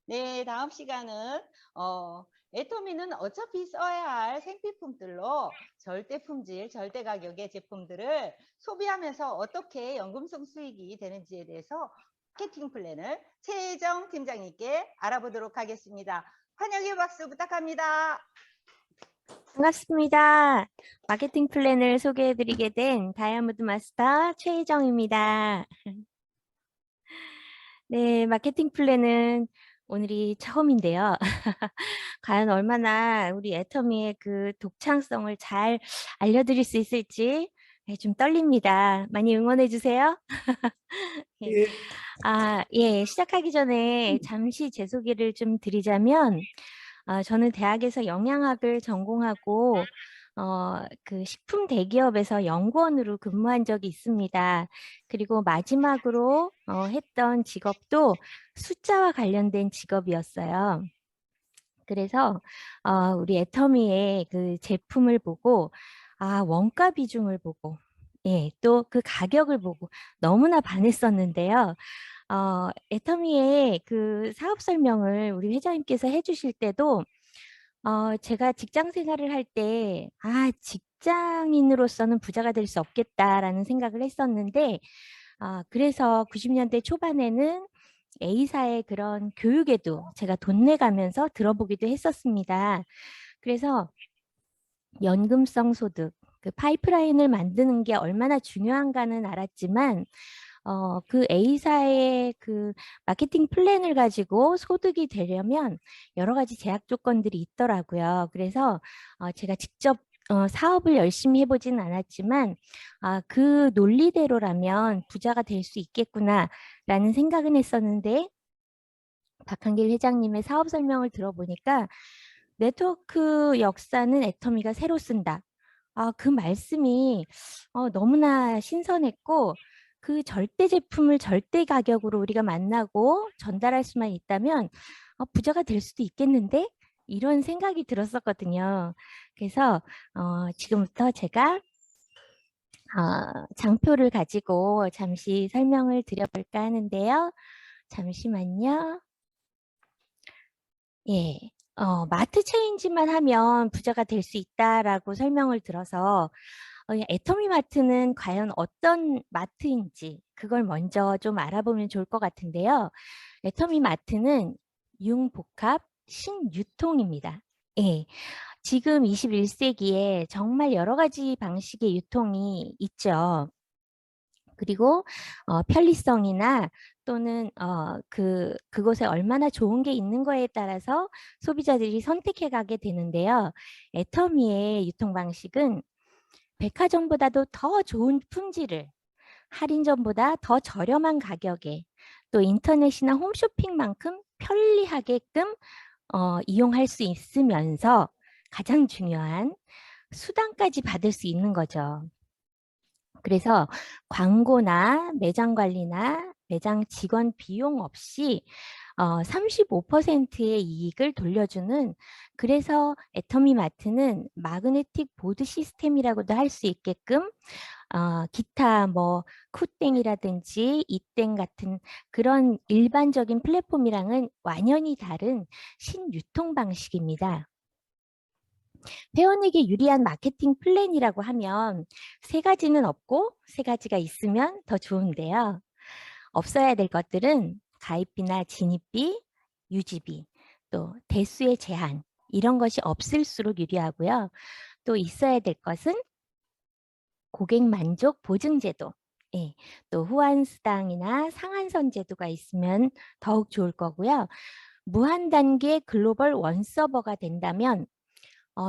네, 다음 시간은 애터미는 어차피 써야 할 생필품들로 절대 품질, 절대 가격의 제품들을 소비하면서 어떻게 연금성 수익이 되는지에 대해서 마케팅 플랜을 최혜정 팀장님께 알아보도록 하겠습니다. 환영의 박수 부탁합니다. 반갑습니다. 마케팅 플랜을 소개해드리게 된 다이아몬드 마스터 최희정입니다. 네, 마케팅 플랜은 오늘이 처음인데요. 과연 얼마나 우리 애터미의 그 독창성을 잘 알려드릴 수 있을지 좀 떨립니다. 많이 응원해 주세요. 예. 예. 예, 시작하기 전에 잠시 제 소개를 좀 드리자면, 저는 대학에서 영양학을 전공하고, 그 식품 대기업에서 연구원으로 근무한 적이 있습니다. 그리고 마지막으로 했던 직업도 숫자와 관련된 직업이었어요. 그래서 우리 애터미의 그 제품을 보고, 원가 비중을 보고, 예, 또 그 가격을 보고 너무나 반했었는데요. 애터미의 그 사업 설명을 우리 회장님께서 해주실 때도 제가 직장 생활을 할 때, 직장인으로서는 부자가 될 수 없겠다라는 생각을 했었는데, 그래서 90년대 초반에는 A사의 그런 교육에도 제가 돈 내가면서 들어보기도 했었습니다. 그래서 연금성 소득, 그 파이프라인을 만드는 게 얼마나 중요한가는 알았지만, 그 A사의 그 마케팅 플랜을 가지고 소득이 되려면 여러 가지 제약 조건들이 있더라고요. 그래서 제가 직접 사업을 열심히 해보진 않았지만, 그 논리대로라면 부자가 될 수 있겠구나라는 생각은 했었는데, 박한길 회장님의 사업 설명을 들어보니까 네트워크 역사는 애터미가 새로 쓴다. 그 말씀이 너무나 신선했고, 그 절대 제품을 절대 가격으로 우리가 만나고 전달할 수만 있다면 부자가 될 수도 있겠는데? 이런 생각이 들었었거든요. 그래서 지금부터 제가 장표를 가지고 잠시 설명을 드려볼까 하는데요. 잠시만요. 예. 마트 체인지만 하면 부자가 될 수 있다라고 설명을 들어서 애터미 마트는 과연 어떤 마트인지 그걸 먼저 좀 알아보면 좋을 것 같은데요. 애터미 마트는 융복합 신유통입니다. 예. 지금 21세기에 정말 여러 가지 방식의 유통이 있죠. 그리고 편리성이나 또는 그곳에 얼마나 좋은 게 있는 거에 따라서 소비자들이 선택해 가게 되는데요. 애터미의 유통 방식은 백화점보다도 더 좋은 품질을 할인점보다 더 저렴한 가격에 또 인터넷이나 홈쇼핑만큼 편리하게끔 이용할 수 있으면서 가장 중요한 수당까지 받을 수 있는 거죠. 그래서 광고나 매장 관리나 매장 직원 비용 없이 35%의 이익을 돌려주는, 그래서 애터미 마트는 마그네틱 보드 시스템이라고도 할 수 있게끔 기타 뭐 쿠땡이라든지 이땡 같은 그런 일반적인 플랫폼이랑은 완연히 다른 신유통 방식입니다. 회원에게 유리한 마케팅 플랜이라고 하면 세 가지는 없고 세 가지가 있으면 더 좋은데요. 없어야 될 것들은 가입비나 진입비, 유지비, 또 대수의 제한, 이런 것이 없을수록 유리하고요. 또 있어야 될 것은 고객 만족 보증 제도, 예, 또 후한 수당이나 상한선 제도가 있으면 더욱 좋을 거고요. 무한 단계 글로벌 원 서버가 된다면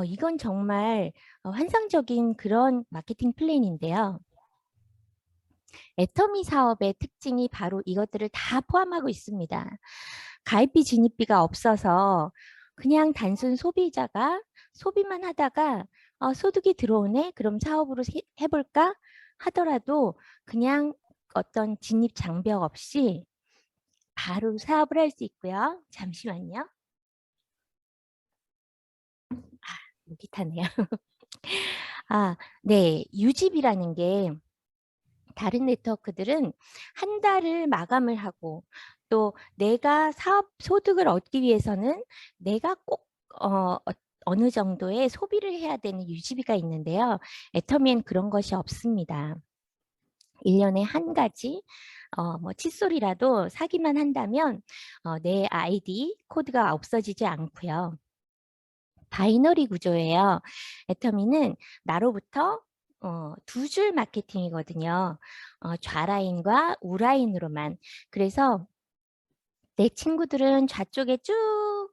이건 정말 환상적인 그런 마케팅 플랜인데요. 애터미 사업의 특징이 바로 이것들을 다 포함하고 있습니다. 가입비 진입비가 없어서 그냥 단순 소비자가 소비만 하다가 소득이 들어오네? 그럼 사업으로 해볼까? 하더라도 그냥 어떤 진입 장벽 없이 바로 사업을 할 수 있고요. 잠시만요. 목이 타네요. 네. 유지비라는 게 다른 네트워크들은 한 달을 마감을 하고 또 내가 사업 소득을 얻기 위해서는 내가 꼭 어느 정도의 소비를 해야 되는 유지비가 있는데요. 애터미엔 그런 것이 없습니다. 1년에 한 가지 뭐 칫솔이라도 사기만 한다면 내 아이디 코드가 없어지지 않고요. 바이너리 구조예요. 애터미는 나로부터 두 줄 마케팅이거든요. 좌라인과 우라인으로만. 그래서 내 친구들은 좌쪽에 쭉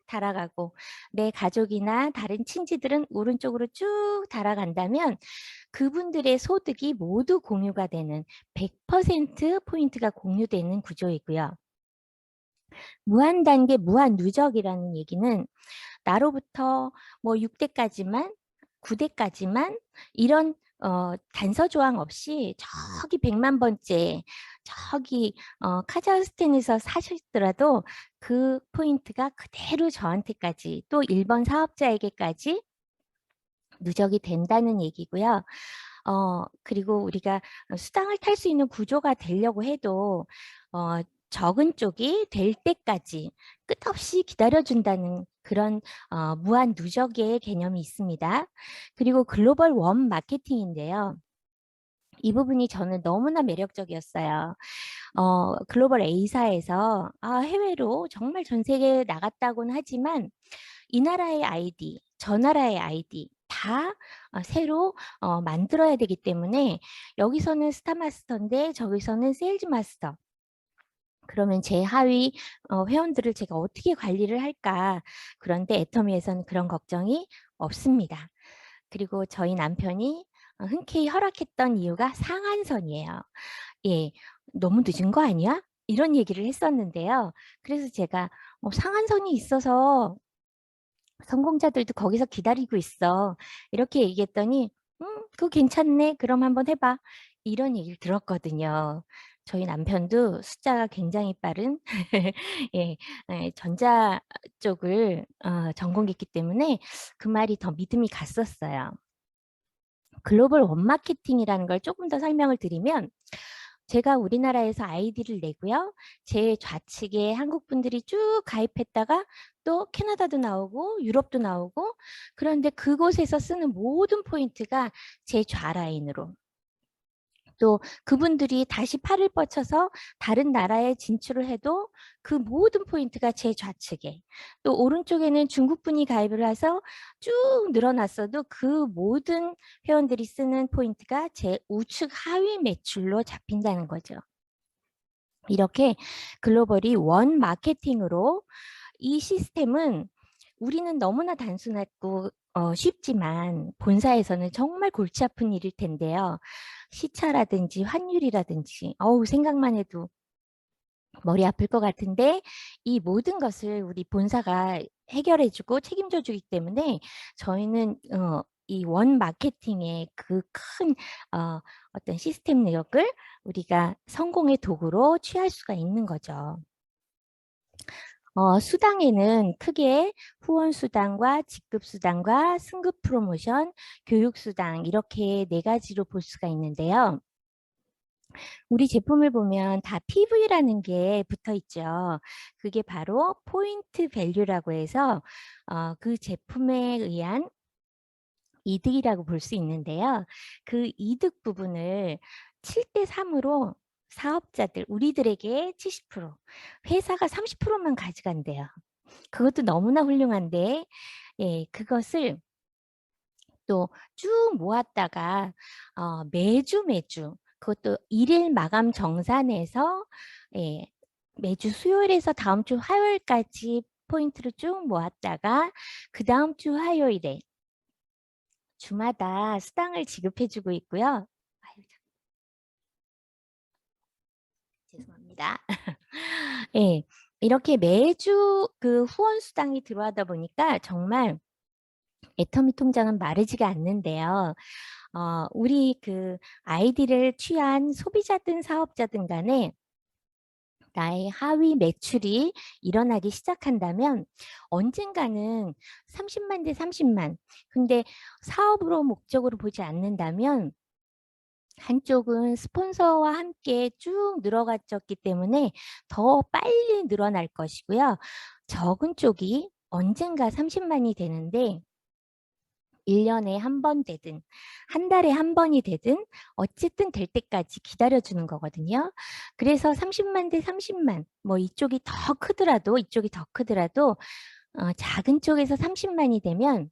달아가고 내 가족이나 다른 친지들은 오른쪽으로 쭉 달아간다면 그분들의 소득이 모두 공유가 되는 100% 포인트가 공유되는 구조이고요. 무한 단계, 무한 누적이라는 얘기는 나로부터 뭐 6대까지만, 9대까지만 이런 단서 조항 없이 저기 100만 번째 저기 카자흐스탄에서 사셨더라도 그 포인트가 그대로 저한테까지 또 일본 사업자에게까지 누적이 된다는 얘기고요. 그리고 우리가 수당을 탈 수 있는 구조가 되려고 해도 적은 쪽이 될 때까지 끝없이 기다려준다는 그런 무한 누적의 개념이 있습니다. 그리고 글로벌 원 마케팅인데요. 이 부분이 저는 너무나 매력적이었어요. 글로벌 A사에서 해외로 정말 전 세계에 나갔다고는 하지만 이 나라의 아이디, 저 나라의 아이디 다 새로 만들어야 되기 때문에 여기서는 스타마스터인데 저기서는 세일즈마스터. 그러면 제 하위 회원들을 제가 어떻게 관리를 할까? 그런데 애터미에서는 그런 걱정이 없습니다. 그리고 저희 남편이 흔쾌히 허락했던 이유가 상한선이에요. 예, 너무 늦은 거 아니야? 이런 얘기를 했었는데요. 그래서 제가 상한선이 있어서 성공자들도 거기서 기다리고 있어. 이렇게 얘기했더니 그거 괜찮네. 그럼 한번 해봐. 이런 얘기를 들었거든요. 저희 남편도 숫자가 굉장히 빠른 예, 전자 쪽을 전공했기 때문에 그 말이 더 믿음이 갔었어요. 글로벌 원마케팅이라는 걸 조금 더 설명을 드리면 제가 우리나라에서 아이디를 내고요. 제 좌측에 한국 분들이 쭉 가입했다가 또 캐나다도 나오고 유럽도 나오고 그런데 그곳에서 쓰는 모든 포인트가 제 좌라인으로 또 그분들이 다시 팔을 뻗쳐서 다른 나라에 진출을 해도 그 모든 포인트가 제 좌측에 또 오른쪽에는 중국 분이 가입을 해서 쭉 늘어났어도 그 모든 회원들이 쓰는 포인트가 제 우측 하위 매출로 잡힌다는 거죠. 이렇게 글로벌이 원 마케팅으로 이 시스템은 우리는 너무나 단순하고 쉽지만 본사에서는 정말 골치 아픈 일일 텐데요. 시차라든지 환율이라든지 생각만 해도 머리 아플 것 같은데 이 모든 것을 우리 본사가 해결해주고 책임져주기 때문에 저희는 이 원 마케팅의 그 큰 어떤 시스템력을 우리가 성공의 도구로 취할 수가 있는 거죠. 수당에는 크게 후원 수당과 직급 수당과 승급 프로모션, 교육 수당 이렇게 네 가지로 볼 수가 있는데요. 우리 제품을 보면 다 PV라는 게 붙어 있죠. 그게 바로 포인트 밸류라고 해서 그 제품에 의한 이득이라고 볼 수 있는데요. 그 이득 부분을 7대3으로 사업자들, 우리들에게 70%, 회사가 30%만 가져간대요. 그것도 너무나 훌륭한데, 예, 그것을 또 쭉 모았다가 매주 그것도 1일 마감 정산해서 예, 매주 수요일에서 다음 주 화요일까지 포인트를 쭉 모았다가 그 다음 주 화요일에 주마다 수당을 지급해주고 있고요. 아유, 죄송합니다. 예, 이렇게 매주 그 후원 수당이 들어가다 보니까 정말 애터미 통장은 마르지가 않는데요. 우리 그 아이디를 취한 소비자든 사업자든 간에 나의 하위 매출이 일어나기 시작한다면 언젠가는 30만 대 30만. 근데 사업으로 목적으로 보지 않는다면 한쪽은 스폰서와 함께 쭉 늘어갔었기 때문에 더 빨리 늘어날 것이고요. 적은 쪽이 언젠가 30만이 되는데 1년에 한 번 되든 한 달에 한 번이 되든 어쨌든 될 때까지 기다려주는 거거든요. 그래서 30만 대 30만, 뭐 이쪽이 더 크더라도 작은 쪽에서 30만이 되면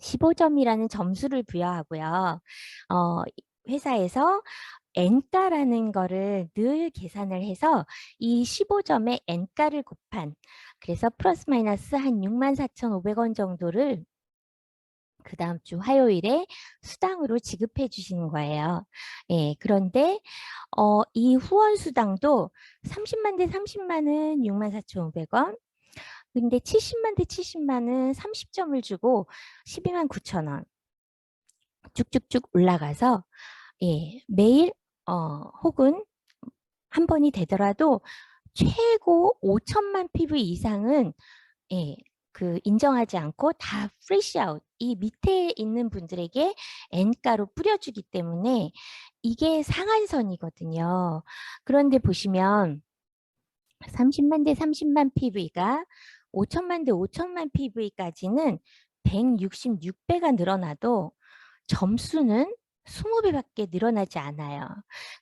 15점이라는 점수를 부여하고요. 어, 회사에서 N가라는 거를 늘 계산을 해서 이 15점의 N가를 곱한, 그래서 플러스 마이너스 한 64,500원 정도를 그 다음 주 화요일에 수당으로 지급해 주시는 거예요. 예, 그런데 이 후원 수당도 30만 대 30만은 64,500원, 근데 70만 대 70만은 30점을 주고 12만 9천 원 쭉쭉쭉 올라가서 매일 혹은 한 번이 되더라도 최고 5천만 PV 이상은 인정하지 않고 다 프레시 아웃, 이 밑에 있는 분들에게 N가로 뿌려주기 때문에 이게 상한선이거든요. 그런데 보시면 30만 대 30만 PV가 5천만 대 5천만 PV까지는 166배가 늘어나도 점수는 20배밖에 늘어나지 않아요.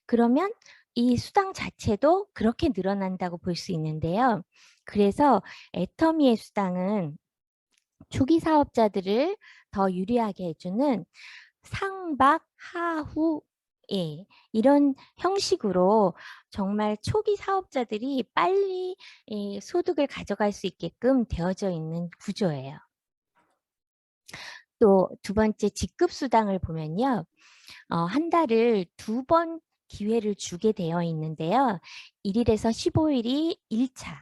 그러면 이 수당 자체도 그렇게 늘어난다고 볼 수 있는데요. 그래서 애터미의 수당은 초기 사업자들을 더 유리하게 해주는 상박, 하후, 이런 형식으로 정말 초기 사업자들이 빨리 소득을 가져갈 수 있게끔 되어져 있는 구조예요. 또 두 번째 직급수당을 보면요. 한 달을 2번 기회를 주게 되어 있는데요. 1일에서 15일이 1차,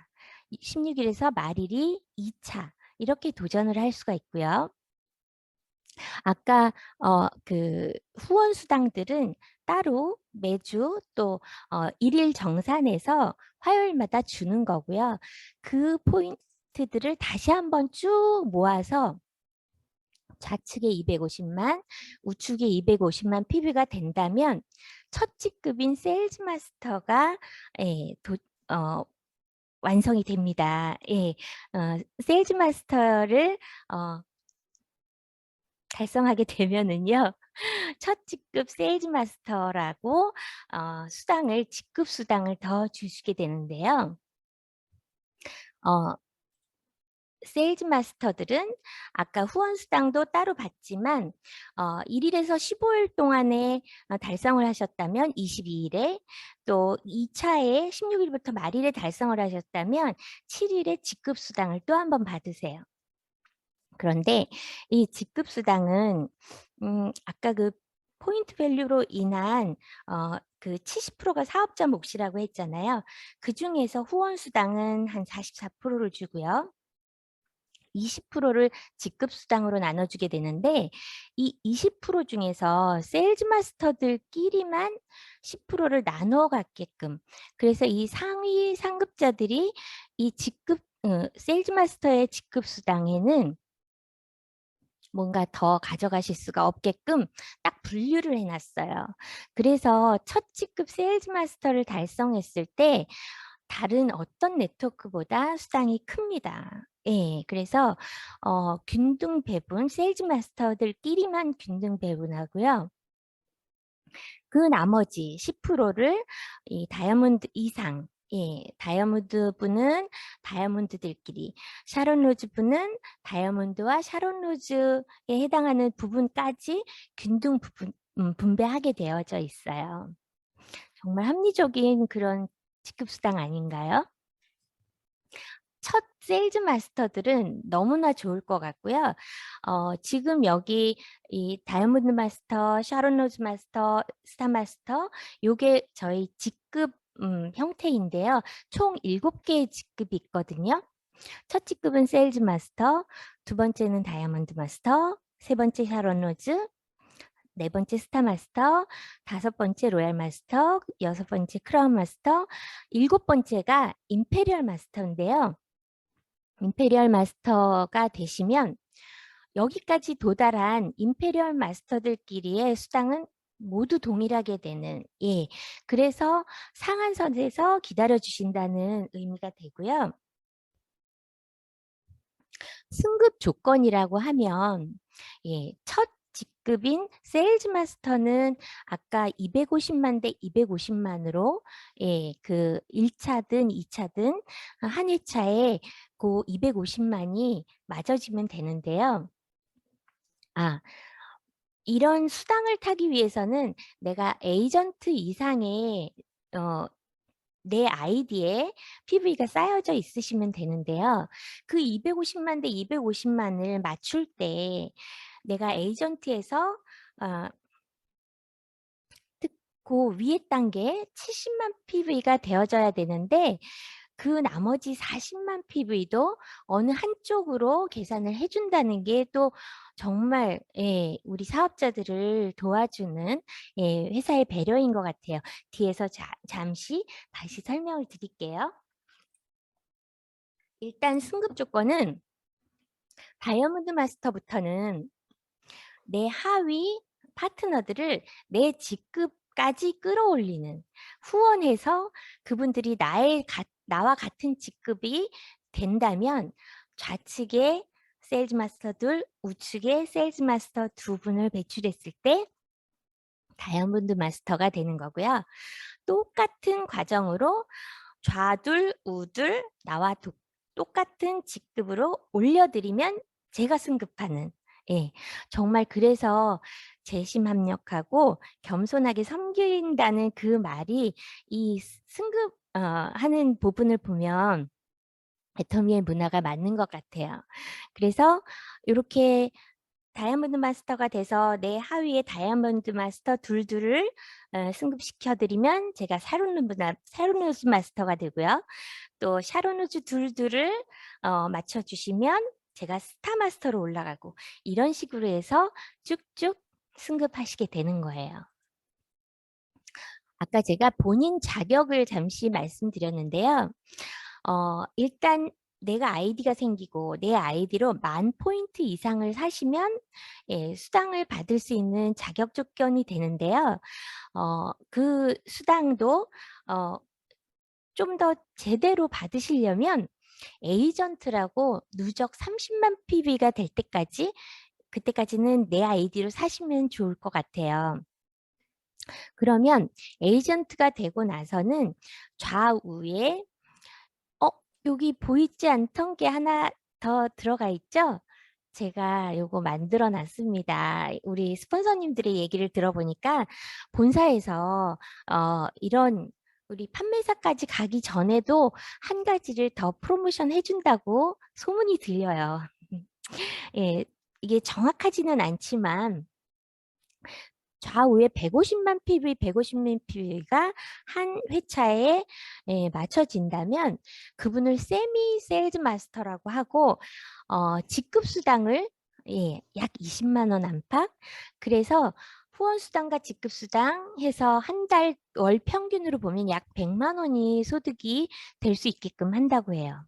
16일에서 말일이 2차, 이렇게 도전을 할 수가 있고요. 아까 그 후원 수당들은 따로 매주 또 1일 정산해서 화요일마다 주는 거고요. 그 포인트들을 다시 한번 쭉 모아서 좌측에 250만, 우측에 250만 PB가 된다면 첫 직급인 세일즈 마스터가 완성이 됩니다. 세일즈 마스터를 달성하게 되면은요, 첫 직급 세일즈 마스터라고 직급 수당을 더 주시게 되는데요. 세일즈 마스터들은 아까 후원 수당도 따로 받지만 1일에서 15일 동안에 달성을 하셨다면 22일에, 또 2차에 16일부터 말일에 달성을 하셨다면 7일에 직급 수당을 또 한 번 받으세요. 그런데 이 직급 수당은 아까 그 포인트 밸류로 인한 그 70%가 사업자 몫이라고 했잖아요. 그 중에서 후원 수당은 한 44%를 주고요. 20%를 직급 수당으로 나눠주게 되는데, 이 20% 중에서 세일즈 마스터들끼리만 10%를 나눠 갖게끔, 그래서 이 상위 상급자들이 이 세일즈 마스터의 직급 수당에는 뭔가 더 가져가실 수가 없게끔 딱 분류를 해놨어요. 그래서 첫 직급 세일즈 마스터를 달성했을 때 다른 어떤 네트워크보다 수당이 큽니다. 그래서 균등 배분, 세일즈 마스터들끼리만 균등 배분하고요. 그 나머지 10%를 이 다이아몬드 이상, 다이아몬드 분은 다이아몬드들끼리, 샤론 로즈 분은 다이아몬드와 샤론 로즈에 해당하는 부분까지 균등 분배하게 되어져 있어요. 정말 합리적인 그런 직급수당 아닌가요? 첫 세일즈 마스터들은 너무나 좋을 것 같고요. 지금 여기 이 다이아몬드 마스터, 샤론 로즈 마스터, 스타 마스터, 요게 저희 직급 형태인데요. 총 7개의 직급이 있거든요. 첫 직급은 세일즈 마스터, 두 번째는 다이아몬드 마스터, 세 번째 샤론 로즈, 네 번째 스타 마스터, 다섯 번째 로얄 마스터, 여섯 번째 크라운 마스터, 일곱 번째가 임페리얼 마스터인데요. 임페리얼 마스터가 되시면 여기까지 도달한 임페리얼 마스터들끼리의 수당은 모두 동일하게 되는, 예. 그래서 상한선에서 기다려 주신다는 의미가 되고요. 승급 조건이라고 하면, 예, 첫 직급인 세일즈 마스터는 아까 250만 대 250만으로, 예, 그 1차든 2차든 한 회차에 그 250만이 맞아지면 되는데요. 이런 수당을 타기 위해서는 내가 에이전트 이상의 어, 내 아이디에 PV가 쌓여져 있으시면 되는데요. 그 250만 대 250만을 맞출 때 내가 에이전트에서 어, 그 위에 단계 70만 PV가 되어져야 되는데 그 나머지 40만 PV도 어느 한쪽으로 계산을 해준다는 게 또 정말, 예, 우리 사업자들을 도와주는, 예, 회사의 배려인 것 같아요. 뒤에서 잠시 다시 설명을 드릴게요. 일단 승급 조건은 다이아몬드 마스터부터는 내 하위 파트너들을 내 직급까지 끌어올리는, 후원해서 그분들이 나와 같은 직급이 된다면 좌측에 세일즈 마스터 둘, 우측에 세일즈 마스터 두 분을 배출했을 때 다이아몬드 마스터가 되는 거고요. 똑같은 과정으로 좌둘, 우둘, 나와 똑같은 직급으로 올려드리면 제가 승급하는, 예, 정말 그래서 재심합력하고 겸손하게 섬긴다는 그 말이 이 승급 하는 부분을 보면 애터미의 문화가 맞는 것 같아요. 그래서 이렇게 다이아몬드 마스터가 돼서 내 하위에 다이아몬드 마스터 둘을 승급시켜드리면 제가 샤론루즈 마스터가 되고요. 또 샤론루즈 둘을 맞춰주시면 제가 스타 마스터로 올라가고 이런 식으로 해서 쭉쭉 승급하시게 되는 거예요. 아까 제가 본인 자격을 잠시 말씀드렸는데요. 일단 내가 아이디가 생기고 내 아이디로 10,000포인트 이상을 사시면 예, 수당을 받을 수 있는 자격 조건이 되는데요. 그 수당도 좀 더 제대로 받으시려면 에이전트라고 누적 30만 PV가 될 때까지 그때까지는 내 아이디로 사시면 좋을 것 같아요. 그러면 에이전트가 되고 나서는 좌우에 여기 보이지 않던 게 하나 더 들어가 있죠? 제가 요거 만들어 놨습니다. 우리 스폰서님들의 얘기를 들어보니까 본사에서 이런 우리 판매사까지 가기 전에도 한 가지를 더 프로모션 해준다고 소문이 들려요. 예, 이게 정확하지는 않지만 좌우에 150만 PV, 150만 PV가 한 회차에 맞춰진다면 그분을 세미 세일즈 마스터라고 하고 직급 수당을 약 20만 원 안팎. 그래서 후원 수당과 직급 수당 해서 한 달 월 평균으로 보면 약 100만 원이 소득이 될 수 있게끔 한다고 해요.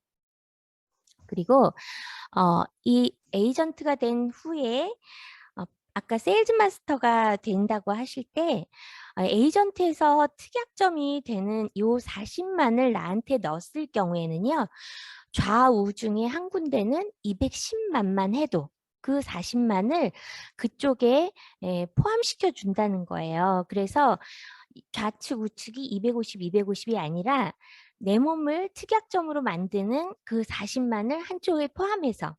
그리고 이 에이전트가 된 후에 아까 세일즈 마스터가 된다고 하실 때 에이전트에서 특약점이 되는 요 40만을 나한테 넣었을 경우에는요. 좌우 중에 한 군데는 210만만 해도 그 40만을 그쪽에 포함시켜 준다는 거예요. 그래서 좌측 우측이 250, 250이 아니라 내 몸을 특약점으로 만드는 그 40만을 한쪽에 포함해서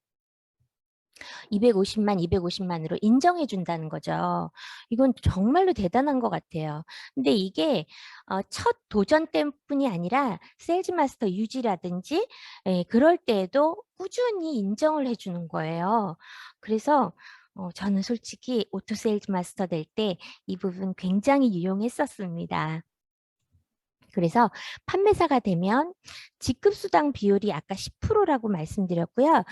250만, 250만으로 인정해 준다는 거죠. 이건 정말로 대단한 것 같아요. 근데 이게 첫 도전 때뿐이 아니라 세일즈 마스터 유지라든지 그럴 때에도 꾸준히 인정을 해주는 거예요. 그래서 저는 솔직히 오토 세일즈 마스터 될 때 이 부분 굉장히 유용했었습니다. 그래서 판매사가 되면 직급수당 비율이 아까 10%라고 말씀드렸고요.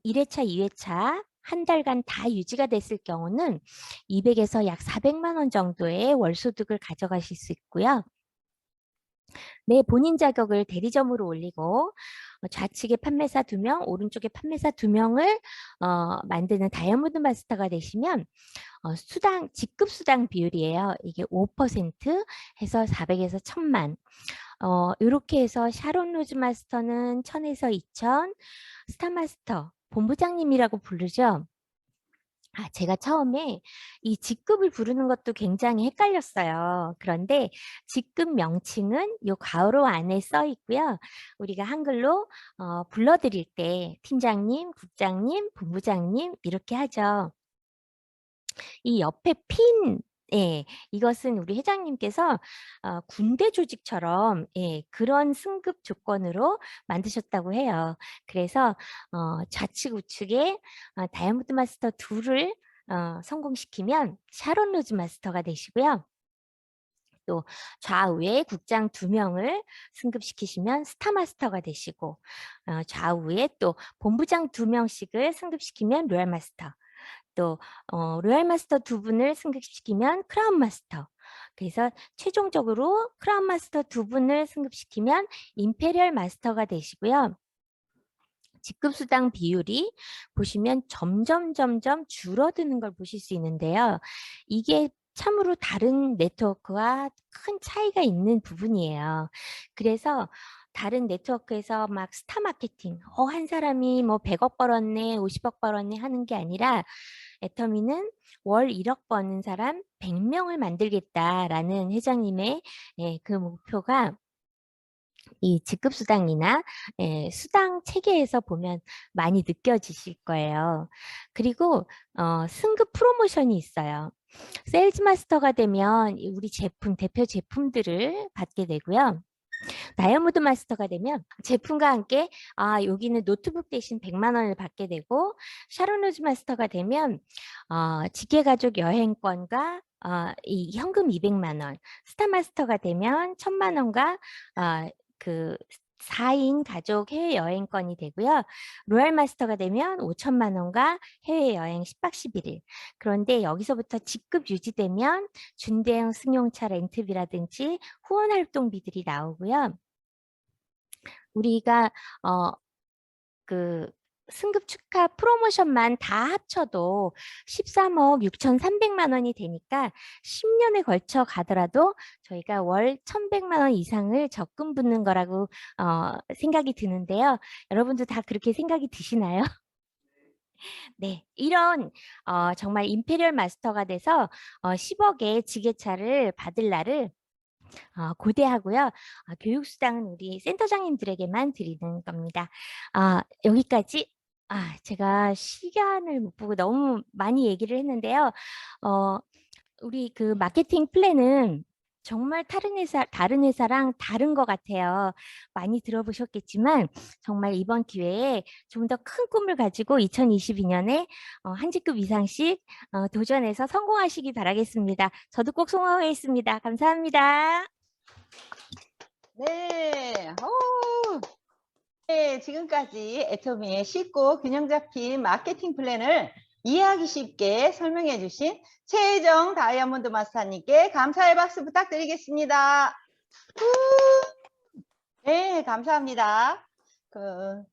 1회차, 2회차 한 달간 다 유지가 됐을 경우는 200에서 약 400만 원 정도의 월소득을 가져가실 수 있고요. 내 본인 자격을 대리점으로 올리고 좌측에 판매사 2명, 오른쪽에 판매사 2명을 만드는 다이아몬드 마스터가 되시면 직급 수당 비율이에요. 이게 5% 해서 400에서 1000만. 이렇게 해서 샤론 로즈 마스터는 1000에서 2000, 스타 마스터, 본부장님이라고 부르죠. 제가 처음에 이 직급을 부르는 것도 굉장히 헷갈렸어요. 그런데 직급 명칭은 요 괄호 안에 써 있고요. 우리가 한글로 불러드릴 때 팀장님, 국장님, 본부장님 이렇게 하죠. 이 옆에 핀, 예, 이것은 우리 회장님께서 군대 조직처럼 그런 승급 조건으로 만드셨다고 해요. 그래서 좌측 우측에 다이아몬드 마스터 2를 성공시키면 샤론 로즈 마스터가 되시고요. 또 좌우에 국장 2명을 승급시키시면 스타 마스터가 되시고 좌우에 또 본부장 2명씩을 승급시키면 로얄 마스터, 또 로얄 마스터 2분을 승급시키면 크라운 마스터. 그래서 최종적으로 크라운 마스터 2분을 승급시키면 임페리얼 마스터가 되시고요. 직급 수당 비율이 보시면 점점 줄어드는 걸 보실 수 있는데요. 이게 참으로 다른 네트워크와 큰 차이가 있는 부분이에요. 그래서 다른 네트워크에서 막 스타 마케팅, 한 사람이 뭐 100억 벌었네, 50억 벌었네 하는 게 아니라 애터미는 월 1억 버는 사람 100명을 만들겠다라는 회장님의 그 목표가 이 직급 수당이나 수당 체계에서 보면 많이 느껴지실 거예요. 그리고 승급 프로모션이 있어요. 세일즈 마스터가 되면 우리 제품, 대표 제품들을 받게 되고요. 다이아몬드 마스터가 되면 제품과 함께 여기는 노트북 대신 100만 원을 받게 되고, 샤론 로즈 마스터가 되면 직계가족 여행권과 이 현금 200만 원, 스타 마스터가 되면 1000만 원과 그 4인 가족 해외여행권이 되고요. 로얄 마스터가 되면 5천만 원과 해외여행 10박 11일. 그런데 여기서부터 직급 유지되면 준대형 승용차 렌트비라든지 후원 활동비들이 나오고요. 우리가 그 승급 축하 프로모션만 다 합쳐도 13억 6,300만 원이 되니까 10년에 걸쳐 가더라도 저희가 월 1,100만 원 이상을 적금 붓는 거라고 생각이 드는데요. 여러분도 다 그렇게 생각이 드시나요? 네, 이런 정말 임페리얼 마스터가 돼서 10억의 지게차를 받을 날을 고대하고요. 교육수당은 우리 센터장님들에게만 드리는 겁니다. 여기까지. 제가 시간을 못 보고 너무 많이 얘기를 했는데요. 우리 그 마케팅 플랜은 정말 다른 회사랑 다른 것 같아요. 많이 들어보셨겠지만 정말 이번 기회에 좀 더 큰 꿈을 가지고 2022년에 한 직급 이상씩 도전해서 성공하시기 바라겠습니다. 저도 꼭 성공하겠습니다. 감사합니다. 네. 네, 지금까지 애터미의 쉽고 균형 잡힌 마케팅 플랜을 이해하기 쉽게 설명해 주신 최혜정 다이아몬드 마스터님께 감사의 박수 부탁드리겠습니다. 네, 감사합니다.